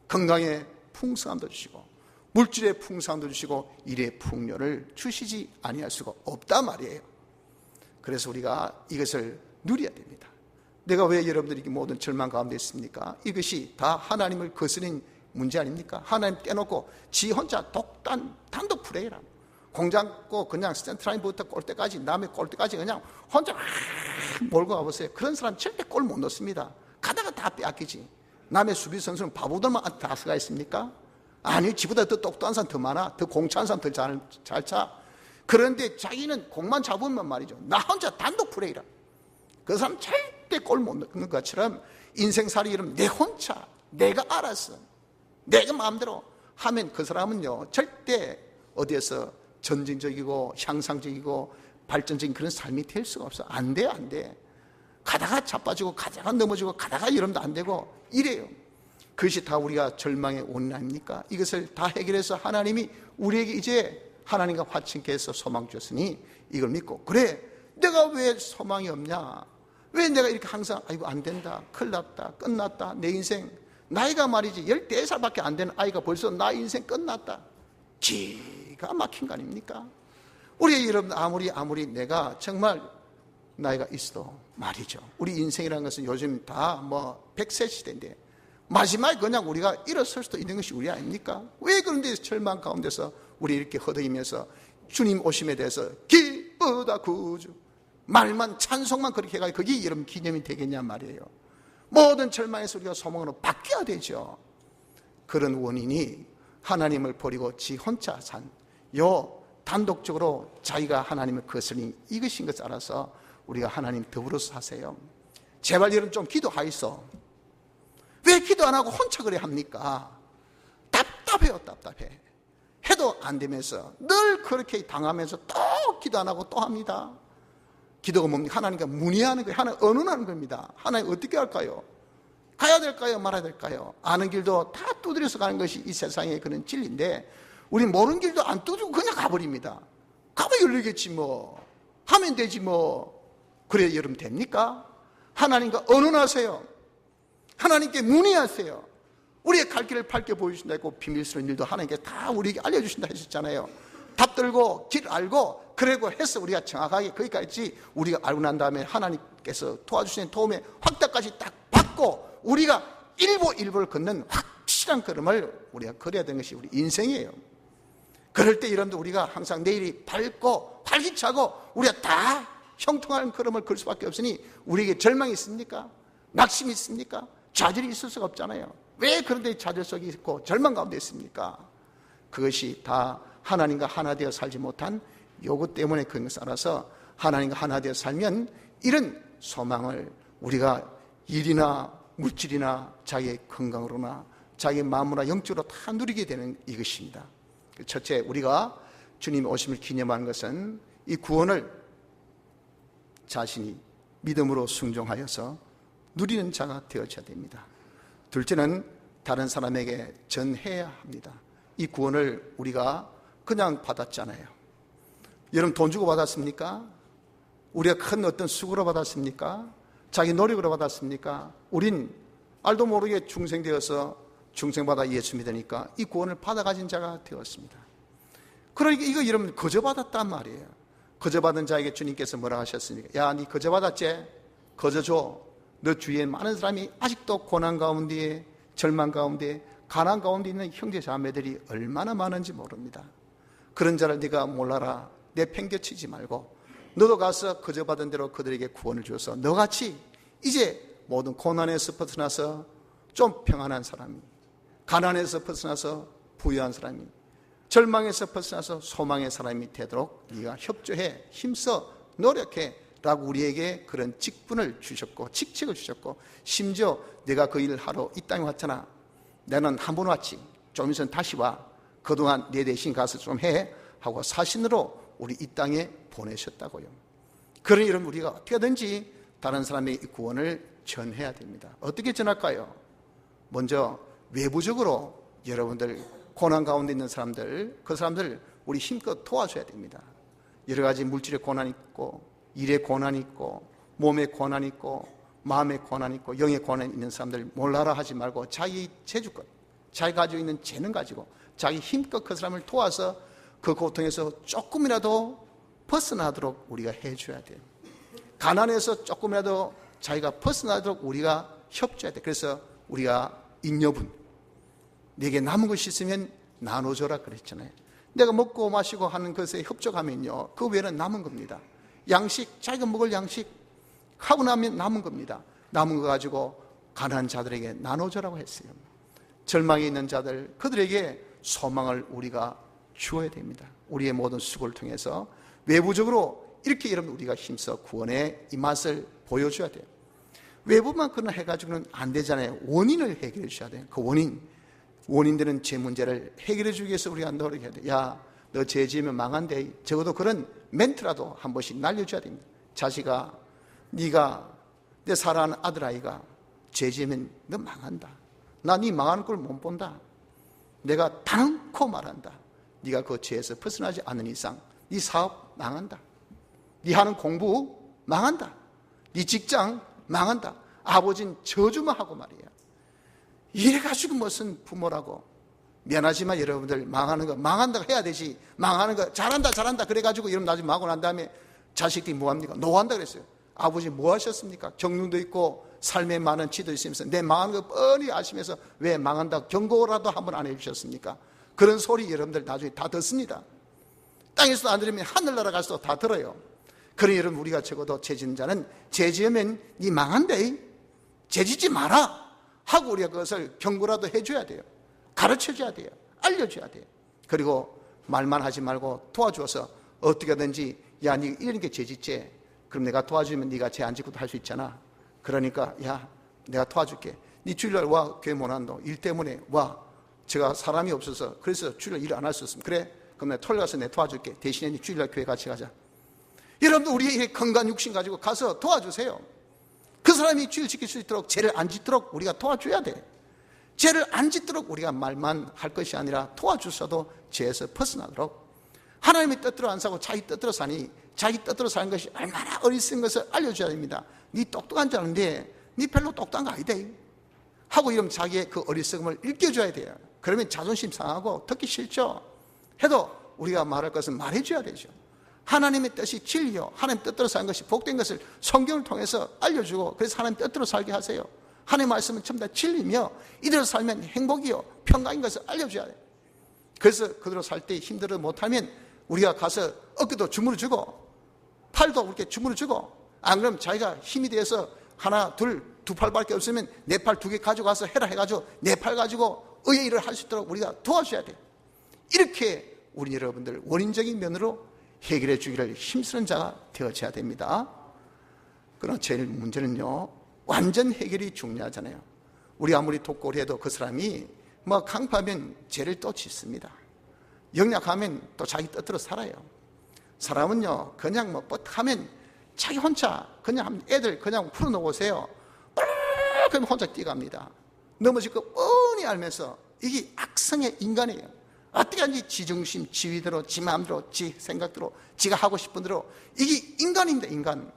건강의 풍성함도 주시고, 물질의 풍성함도 주시고, 일의 풍요를 주시지 아니할 수가 없단 말이에요. 그래서 우리가 이것을 누려야 됩니다. 내가 왜 여러분들이 모든 절망 가운데 있습니까? 이것이 다 하나님을 거스린 문제 아닙니까? 하나님 떼놓고 지 혼자 단독 플레이라, 공장고 그냥 센트라인부터 골대까지, 남의 골대까지 그냥 혼자 몰고 가보세요. 그런 사람 절대 골 못 넣습니다. 가다가 다 빼앗기지. 남의 수비 선수는 바보들만 다 수가 있습니까? 아니, 지보다 더 똑똑한 사람 더 많아. 더 공차한 사람 더 잘 차. 그런데 자기는 공만 잡으면 말이죠, 나 혼자 단독 플레이라. 그 사람 절대 골 못 넣는 것처럼 인생살이 이러면 내 혼자, 내가 알아서, 내가 마음대로 하면 그 사람은요, 절대 어디에서 전진적이고 향상적이고 발전적인 그런 삶이 될 수가 없어. 안 돼, 안 돼. 가다가 자빠지고, 가다가 넘어지고, 가다가 이러면 안 되고 이래요. 그것이 다 우리가 절망의 원인 아닙니까? 이것을 다 해결해서 하나님이 우리에게 이제 하나님과 화친케 해서 소망 주셨으니 이걸 믿고, 그래 내가 왜 소망이 없냐, 왜 내가 이렇게 항상 아이고 안 된다, 큰일 났다, 끝났다, 내 인생, 나이가 말이지 14살밖에 안 되는 아이가 벌써 나 인생 끝났다, 기가 막힌 거 아닙니까? 우리 여러분, 아무리 내가 정말 나이가 있어도 말이죠, 우리 인생이라는 것은 요즘 다 100세 시대인데 마지막에 그냥 우리가 일어설 수도 있는 것이 우리 아닙니까? 왜 그런데 절망 가운데서 우리 이렇게 허덕이면서 주님 오심에 대해서 기쁘다 구주 말만, 찬송만 그렇게 해가지고 그게 여러분 기념이 되겠냐 말이에요. 모든 절망에서 우리가 소망으로 바뀌어야 되죠. 그런 원인이 하나님을 버리고 지 혼자 산 단독적으로 자기가 하나님을 거스린 이것인 것을 알아서 우리가 하나님 더불어서 사세요. 제발 여러분 좀 기도하이소. 왜 기도 안 하고 혼자 그래 합니까? 답답해요. 답답해. 해도 안 되면서 늘 그렇게 당하면서 또 기도 안 하고 또 합니다. 기도가 뭡니까? 하나님과 문의하는 거예요. 하나님 언언하는 겁니다. 하나님 어떻게 할까요? 가야 될까요? 말아야 될까요? 아는 길도 다 두드려서 가는 것이 이 세상의 그런 진리인데, 우리 모르는 길도 안 두드리고 그냥 가버립니다. 가면 열리겠지 뭐, 하면 되지 뭐. 그래 여러분 됩니까? 하나님과 언언하세요. 하나님께 문의하세요. 우리의 갈 길을 밝게 보여주신다고 비밀스러운 일도 하나님께 다 우리에게 알려주신다 하셨잖아요. 답 들고 길 알고 그러고 해서 우리가 정확하게 거기까지 우리가 알고 난 다음에 하나님께서 도와주시는 도움의 확답까지 딱 받고 우리가 일보를 걷는 확실한 걸음을 우리가 걸어야 되는 것이 우리 인생이에요. 그럴 때 여러분들 우리가 항상 내일이 밝고 활기차고 우리가 다 형통한 걸음을 걸 수밖에 없으니, 우리에게 절망이 있습니까? 낙심이 있습니까? 좌절이 있을 수가 없잖아요. 왜 그런데 좌절 속에 있고 절망 가운데 있습니까? 그것이 다 하나님과 하나 되어 살지 못한 요구 때문에 그런 것을 알아서 하나님과 하나 되어 살면 이런 소망을 우리가 일이나 물질이나 자기의 건강으로나 자기의 마음으로나 영적으로 다 누리게 되는 이것입니다. 첫째, 우리가 주님 오심을 기념하는 것은 이 구원을 자신이 믿음으로 순종하여서 누리는 자가 되어져야 됩니다. 둘째는 다른 사람에게 전해야 합니다. 이 구원을 우리가 그냥 받았잖아요. 여러분 돈 주고 받았습니까? 우리가 큰 어떤 수고로 받았습니까? 자기 노력으로 받았습니까? 우린 알도 모르게 중생되어서 중생받아 예수 믿으니까 이 구원을 받아가진 자가 되었습니다. 그러니까 이거 여러분 거저받았단 말이에요. 거저받은 자에게 주님께서 뭐라 하셨습니까? 야, 니 거저받았지? 거저줘. 너 주위에 많은 사람이 아직도 고난 가운데, 절망 가운데, 가난 가운데 있는 형제 자매들이 얼마나 많은지 모릅니다. 그런 자를 네가 몰라라. 내팽개치지 말고 너도 가서 거저받은 대로 그들에게 구원을 주어서 너같이 이제 모든 고난에서 벗어나서 좀 평안한 사람이, 가난에서 벗어나서 부유한 사람이, 절망에서 벗어나서 소망의 사람이 되도록 네가 협조해, 힘써, 노력해 라고 우리에게 그런 직분을 주셨고 직책을 주셨고, 심지어 내가 그 일을 하러 이 땅에 왔잖아. 나는 한 번 왔지. 좀 있으면 다시 와. 그동안 내 대신 가서 좀 해 하고 사신으로 우리 이 땅에 보내셨다고요. 그러니 여러분, 우리가 어떻게든지 다른 사람의 구원을 전해야 됩니다. 어떻게 전할까요? 먼저 외부적으로 여러분들 고난 가운데 있는 사람들, 그 사람들 우리 힘껏 도와줘야 됩니다. 여러 가지 물질의 고난이 있고, 일의 고난이 있고, 몸의 고난이 있고, 마음의 고난이 있고, 영의 고난이 있는 사람들 몰라라 하지 말고 자기 재주껏, 자기 가지고 있는 재능 가지고 자기 힘껏 그 사람을 도와서 그 고통에서 조금이라도 벗어나도록 우리가 해줘야 돼요. 가난에서 조금이라도 자기가 벗어나도록 우리가 협조해야 돼요. 그래서 우리가 인여분, 내게 남은 것이 있으면 나눠줘라 그랬잖아요. 내가 먹고 마시고 하는 것에 협조하면요, 그 외에는 남은 겁니다. 양식, 자기가 먹을 양식 하고 나면 남은 겁니다. 남은 거 가지고 가난한 자들에게 나눠줘라고 했어요. 절망에 있는 자들, 그들에게 소망을 우리가 주어야 됩니다. 우리의 모든 수고를 통해서 외부적으로 이렇게 여러분 우리가 힘써 구원의 이 맛을 보여줘야 돼요. 외부만 그러나 해가지고는 안 되잖아요. 원인을 해결해 주셔야 돼요. 그 원인되는 죄 문제를 해결해 주기 위해서 우리가 노력해야 돼요. 야, 너 죄 지으면 망한대. 적어도 그런 멘트라도 한 번씩 날려줘야 됩니다. 자식아, 네가 내 사랑하는 아들아이가 죄 지으면 너 망한다. 나 네 망하는 걸 못 본다. 내가 단언코 말한다. 네가 그 죄에서 벗어나지 않는 이상 네 사업 망한다. 네 하는 공부 망한다. 네 직장 망한다. 아버지는 저주만 하고 말이야. 이래가지고 무슨 부모라고. 미안하지만 여러분들, 망하는 거 망한다고 해야 되지. 망하는 거 잘한다 그래가지고 여러분 나중에 망하고 난 다음에 자식들이 뭐합니까? 노한다 그랬어요. 아버지 뭐 하셨습니까? 경륜도 있고 삶에 많은 지도 있으면서 내 망하는 거 뻔히 아시면서 왜 망한다고 경고라도 한번 안 해주셨습니까? 그런 소리 여러분들 나중에 다 듣습니다. 땅에서도 안 들으면 하늘나라 가서도 다 들어요. 그러니 여러분, 우리가 적어도 죄 짓는 자는 죄 지으면 네 망한대, 죄 짓지 마라 하고 우리가 그것을 경고라도 해줘야 돼요. 가르쳐줘야 돼요. 알려줘야 돼요. 그리고 말만 하지 말고 도와줘서 어떻게든지, 야, 네 이런 게 죄 짓지? 그럼 내가 도와주면 네가 죄 안 짓고도 할 수 있잖아. 그러니까 야, 내가 도와줄게. 네 주일날 와, 교회 못 한다. 일 때문에 와. 제가 사람이 없어서 그래서 주일날 일 안 할 수 없습니다. 그래? 그럼 내가 토요일 가서 내가 도와줄게. 대신에 네 주일날 교회 같이 가자. 여러분들, 우리의 건강 육신 가지고 가서 도와주세요. 그 사람이 주일 지킬 수 있도록, 죄를 안 짓도록 우리가 도와줘야 돼. 죄를 안 짓도록 우리가 말만 할 것이 아니라 도와주셔도 죄에서 벗어나도록. 하나님의 뜻대로 안 사고 자기 뜻대로 사니, 자기 뜻대로 사는 것이 얼마나 어리석은 것을 알려줘야 됩니다. 네 똑똑한 줄 아는데 네 별로 똑똑한 거 아니다 하고 이러면 자기의 그 어리석음을 일깨워줘야 돼요. 그러면 자존심 상하고 듣기 싫죠. 해도 우리가 말할 것은 말해줘야 되죠. 하나님의 뜻이 진리요, 하나님 뜻대로 사는 것이 복된 것을 성경을 통해서 알려주고, 그래서 하나님 뜻대로 살게 하세요. 하나님 말씀은 전부 다 진리며 이대로 살면 행복이요 평강인 것을 알려줘야 돼요. 그래서 그대로 살 때 힘들어 못하면 우리가 가서 어깨도 주무르 주고 팔도 그렇게 주무르 주고, 안 그러면 자기가 힘이 돼서 하나 두 팔밖에 없으면 네 팔 두 개 가져가서 해라 해가지고 네 팔 가지고 의의 일을 할 수 있도록 우리가 도와줘야 돼요. 이렇게 우리 여러분들 원인적인 면으로 해결해 주기를 힘쓰는 자가 되어져야 됩니다. 그러나 제일 문제는요, 완전 해결이 중요하잖아요. 우리 아무리 독고를 해도 그 사람이 뭐 강파하면 죄를 또 짓습니다. 영약하면 또 자기 뜻대로 살아요. 사람은요, 그냥 뭐 뻗하면 자기 혼자 그냥 애들 그냥 풀어놓으세요. 그럼 혼자 뛰어갑니다. 넘어질 거 뻔히 알면서 이게 악성의 인간이에요. 어떻게 하는지 지중심, 지위대로, 지 마음대로, 지 생각대로, 지가 하고 싶은 대로. 이게 인간입니다, 인간.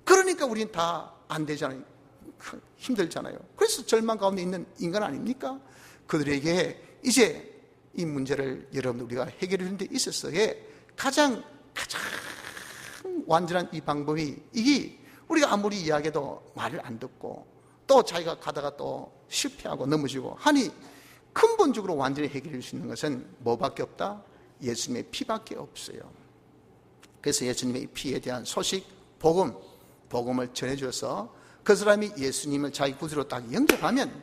그러니까 우리는 다 안 되잖아요. 힘들잖아요. 그래서 절망 가운데 있는 인간 아닙니까? 그들에게 이제 이 문제를 여러분들 우리가 해결해 주는 데 있어서의 가장 완전한 이 방법이, 이게 우리가 아무리 이야기해도 말을 안 듣고 또 자기가 가다가 또 실패하고 넘어지고 하니 근본적으로 완전히 해결할 수 있는 것은 뭐밖에 없다? 예수님의 피밖에 없어요. 그래서 예수님의 피에 대한 소식, 복음을 전해줘서 그 사람이 예수님을 자기 구주로 딱 영접하면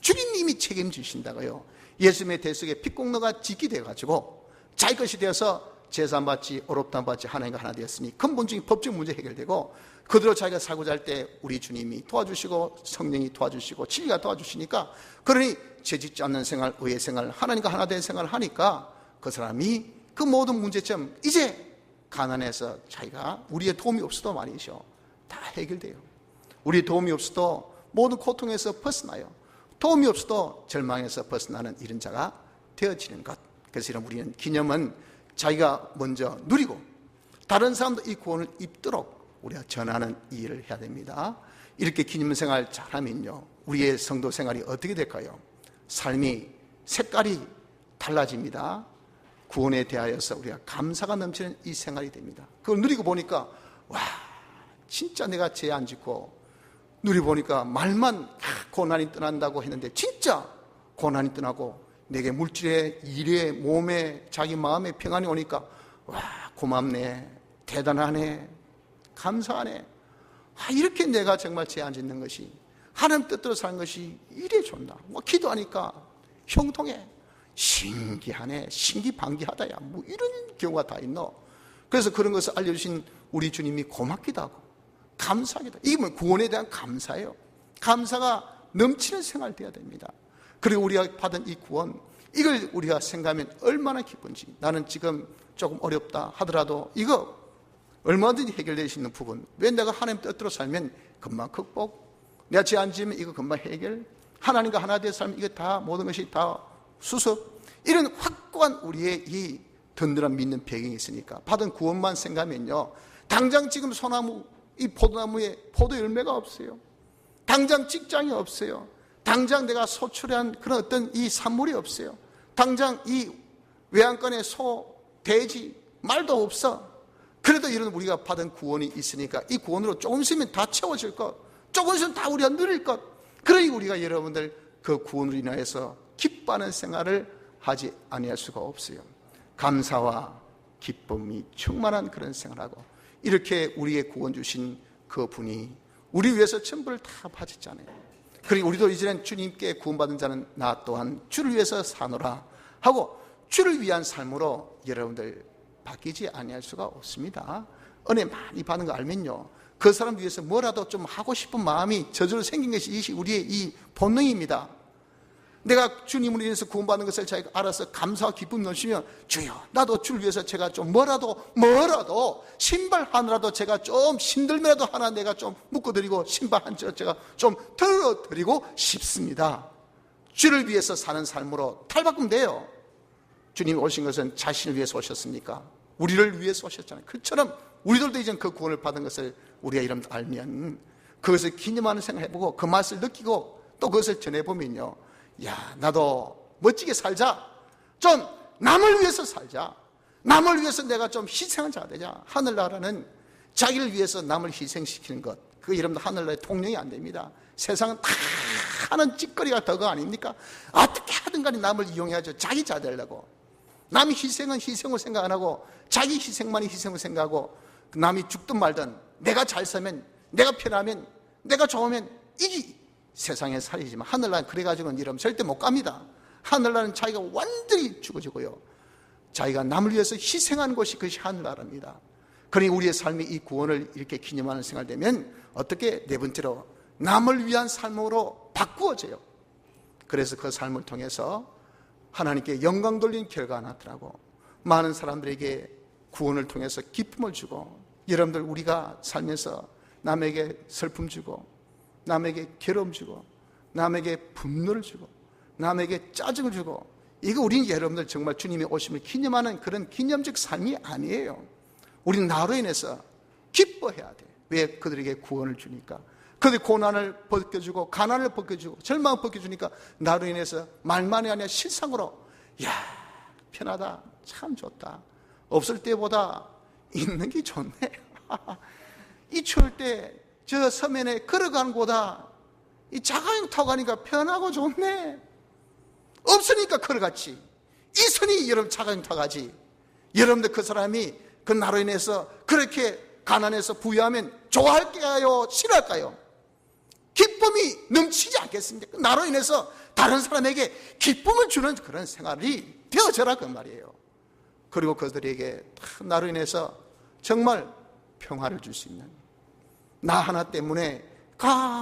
주님이 책임지신다고요. 예수님의 대속에 핏공로가 짓게 돼가지고 자기 것이 되어서 제사받지 어렵다받지 하나님과 하나 되었으니 근본적인 법적 문제 해결되고, 그대로 자기가 살고자 할 때 우리 주님이 도와주시고 성령이 도와주시고 진리가 도와주시니까, 그러니 죄짓지 않는 생활, 의의 생활, 하나님과 하나 된 생활을 하니까 그 사람이 그 모든 문제점, 이제 가난해서 자기가 우리의 도움이 없어도 말이죠, 다 해결돼요. 우리의 도움이 없어도 모든 고통에서 벗어나요. 도움이 없어도 절망에서 벗어나는 이런 자가 되어지는 것. 그래서 우리는 기념은 자기가 먼저 누리고 다른 사람도 이 구원을 입도록 우리가 전하는 이 일을 해야 됩니다. 이렇게 기념 생활 잘하면요, 우리의 성도 생활이 어떻게 될까요? 삶이 색깔이 달라집니다. 구원에 대하여서 우리가 감사가 넘치는 이 생활이 됩니다. 그걸 누리고 보니까 와, 진짜 내가 죄 안 짓고, 누리고 보니까 말만 고난이 떠난다고 했는데 진짜 고난이 떠나고 내게 물질에, 일에, 몸에, 자기 마음에 평안이 오니까 와, 고맙네, 대단하네, 감사하네. 이렇게 내가 정말 죄 안 짓는 것이, 하나님 뜻대로 사는 것이 이래 좋나. 기도하니까 형통해, 신기하네, 신기반기하다야, 이런 경우가 다 있노. 그래서 그런 것을 알려주신 우리 주님이 고맙기도 하고 감사하기도 하고, 이게 뭐 구원에 대한 감사예요. 감사가 넘치는 생활 되어야 됩니다. 그리고 우리가 받은 이 구원, 이걸 우리가 생각하면 얼마나 기쁜지. 나는 지금 조금 어렵다 하더라도 이거 얼마든지 해결될 수 있는 부분, 왜 내가 하나님 뜻대로 살면 금방 극복, 내가 죄 안 지으면 이거 금방 해결, 하나님과 하나 되어 살면 이거 다 모든 것이 다 수습, 이런 확고한 우리의 이 든든한 믿는 배경이 있으니까 받은 구원만 생각하면요, 당장 지금 소나무, 이 포도나무에 포도 열매가 없어요. 당장 직장이 없어요. 당장 내가 소출한 그런 어떤 이 산물이 없어요. 당장 이 외양간에 소, 돼지, 말도 없어. 그래도 이런 우리가 받은 구원이 있으니까 이 구원으로 조금씩은 다 채워질 것, 조금씩은 다 우리가 누릴 것. 그러니 우리가 여러분들 그 구원으로 인하여서 기뻐하는 생활을 하지 아니할 수가 없어요. 감사와 기쁨이 충만한 그런 생활하고, 이렇게 우리의 구원 주신 그 분이 우리 위해서 전부를 다 바쳤잖아요. 그리고 우리도 이제는 주님께 구원받은 자는 나 또한 주를 위해서 사노라 하고, 주를 위한 삶으로 여러분들 바뀌지 아니할 수가 없습니다. 은혜 많이 받는 거 알면요, 그 사람 위해서 뭐라도 좀 하고 싶은 마음이 저절로 생긴 것이 우리의 이 본능입니다. 내가 주님을 위해서 구원받는 것을 자기가 알아서 감사와 기쁨 넘치면, 주여 나도 주를 위해서 제가 좀 뭐라도 신발 하나라도 제가 좀 신들매라도 하나 내가 좀 묶어드리고 신발 한 짝 제가 좀 들어드리고 싶습니다. 주를 위해서 사는 삶으로 탈바꿈 돼요. 주님이 오신 것은 자신을 위해서 오셨습니까? 우리를 위해서 오셨잖아요. 그처럼 우리들도 이제 그 구원을 받은 것을 우리가 이름 알면 그것을 기념하는 생각을 해보고 그 맛을 느끼고 또 그것을 전해보면요, 야, 나도 멋지게 살자, 좀 남을 위해서 살자, 남을 위해서 내가 좀 희생한 자가 되자. 하늘나라는 자기를 위해서 남을 희생시키는 것, 그 이름도 하늘나라의 통용이 안 됩니다. 세상은 다 하는 찌꺼리가 더거 아닙니까? 어떻게 하든 간에 남을 이용해야죠. 자기 자 되려고. 남이 희생은 희생을 생각 안 하고 자기 희생만이 희생을 생각하고, 남이 죽든 말든 내가 잘 살면, 내가 편하면, 내가 좋으면 이게 세상의 살이지만, 하늘나라는 그래가지고는 이러면 절대 못 갑니다. 하늘나라는 자기가 완전히 죽어지고요, 자기가 남을 위해서 희생하는 것이 그것이 하늘나라입니다. 그러니 우리의 삶이 이 구원을 이렇게 기념하는 생활 되면 어떻게 네 번째로 남을 위한 삶으로 바꾸어져요. 그래서 그 삶을 통해서 하나님께 영광 돌린 결과가 나타나고 많은 사람들에게 구원을 통해서 기쁨을 주고, 여러분들 우리가 살면서 남에게 슬픔 주고, 남에게 괴로움 주고, 남에게 분노를 주고, 남에게 짜증을 주고, 이거 우리는 여러분들 정말 주님의 오심을 기념하는 그런 기념적 삶이 아니에요. 우리는 나로 인해서 기뻐해야 돼. 왜? 그들에게 구원을 주니까. 그들 고난을 벗겨주고 가난을 벗겨주고 절망을 벗겨주니까 나로 인해서 말만이 아니라 실상으로 야 편하다, 참 좋다, 없을 때보다 있는 게 좋네. 이 추울 때 저 서면에 걸어가는 거다 이 자가용 타고 가니까 편하고 좋네. 없으니까 걸어갔지. 있으니 여러분 자가용 타고 가지. 여러분들 그 사람이 그 나로 인해서 그렇게 가난해서 부유하면 좋아할까요? 싫어할까요? 기쁨이 넘치지 않겠습니까? 나로 인해서 다른 사람에게 기쁨을 주는 그런 생활이 되어져라 그 말이에요. 그리고 그들에게 나로 인해서 정말 평화를 줄 수 있는, 나 하나 때문에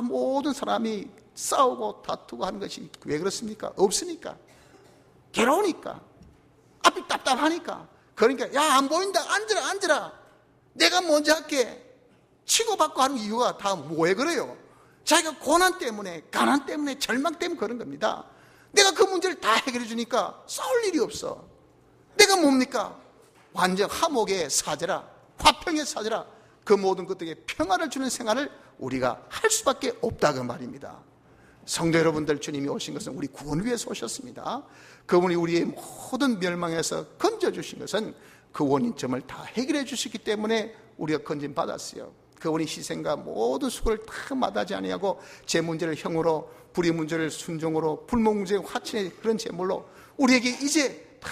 모든 사람이 싸우고 다투고 하는 것이 왜 그렇습니까? 없으니까, 괴로우니까, 앞이 답답하니까. 그러니까 야 안 보인다, 앉으라, 내가 먼저 할게 치고받고 하는 이유가 다 왜 그래요? 자기가 고난 때문에, 가난 때문에, 절망 때문에 그런 겁니다. 내가 그 문제를 다 해결해 주니까 싸울 일이 없어. 내가 뭡니까? 완전 화목의 사제라, 화평의 사제라, 그 모든 것들에게 평화를 주는 생활을 우리가 할 수밖에 없다고 말입니다. 성도 여러분들, 주님이 오신 것은 우리 구원을 위해서 오셨습니다. 그분이 우리의 모든 멸망에서 건져주신 것은 그 원인점을 다 해결해 주시기 때문에 우리가 건진받았어요. 그분이 희생과 모든 수고를 다 마다하지 아니하고 제 문제를 형으로, 불의 문제를 순종으로, 불목 문제를 화친의 그런 제물로 우리에게 이제 다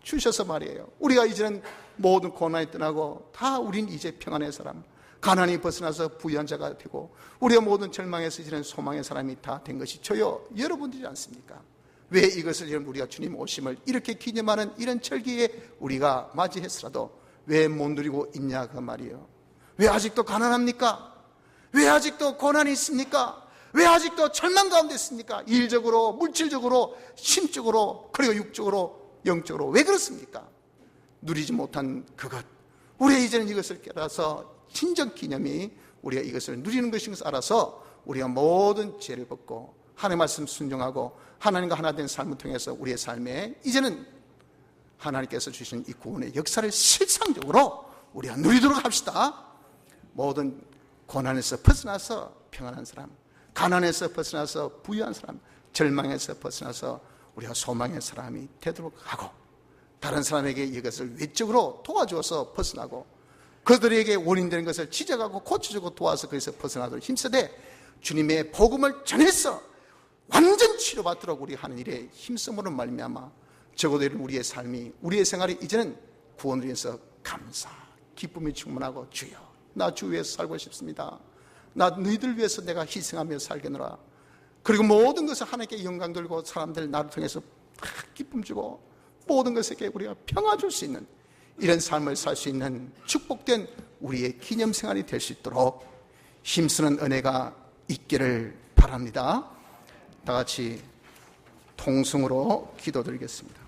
주셔서 말이에요. 우리가 이제는 모든 고난이 떠나고 다 우린 이제 평안의 사람, 가난이 벗어나서 부유한 자가 되고 우리가 모든 절망에서 이제는 소망의 사람이 다 된 것이 저요 여러분들이지 않습니까? 왜 이것을 우리가 주님 오심을 이렇게 기념하는 이런 절기에 우리가 맞이했으라도 왜 못 누리고 있냐 그 말이에요. 왜 아직도 가난합니까? 왜 아직도 고난이 있습니까? 왜 아직도 절망 가운데 있습니까? 일적으로, 물질적으로, 심적으로, 그리고 육적으로, 영적으로. 왜 그렇습니까? 누리지 못한 그것, 우리가 이제는 이것을 깨달아서 진정 기념이 우리가 이것을 누리는 것인 것을 알아서 우리가 모든 죄를 벗고 하나님의 말씀 순종하고 하나님과 하나 된 삶을 통해서 우리의 삶에 이제는 하나님께서 주신 이 구원의 역사를 실상적으로 우리가 누리도록 합시다. 모든 고난에서 벗어나서 평안한 사람, 가난에서 벗어나서 부유한 사람, 절망에서 벗어나서 우리가 소망의 사람이 되도록 하고, 다른 사람에게 이것을 외적으로 도와주어서 벗어나고 그들에게 원인되는 것을 지적하고 고쳐주고 도와서 거기서 벗어나도록 힘쓰되 주님의 복음을 전해서 완전 치료받도록 우리 하는 일에 힘쓰므로 말미암아 적어도 우리의 삶이, 우리의 생활이 이제는 구원을 위해서 감사, 기쁨이 충만하고 주여 나 주 위해서 살고 싶습니다. 나 너희들 위해서 내가 희생하며 살겠노라. 그리고 모든 것을 하나님께 영광 돌고 사람들 나를 통해서 기쁨 주고 모든 것에게 우리가 평화 줄 수 있는 이런 삶을 살 수 있는 축복된 우리의 기념생활이 될 수 있도록 힘쓰는 은혜가 있기를 바랍니다. 다 같이 통성으로 기도드리겠습니다.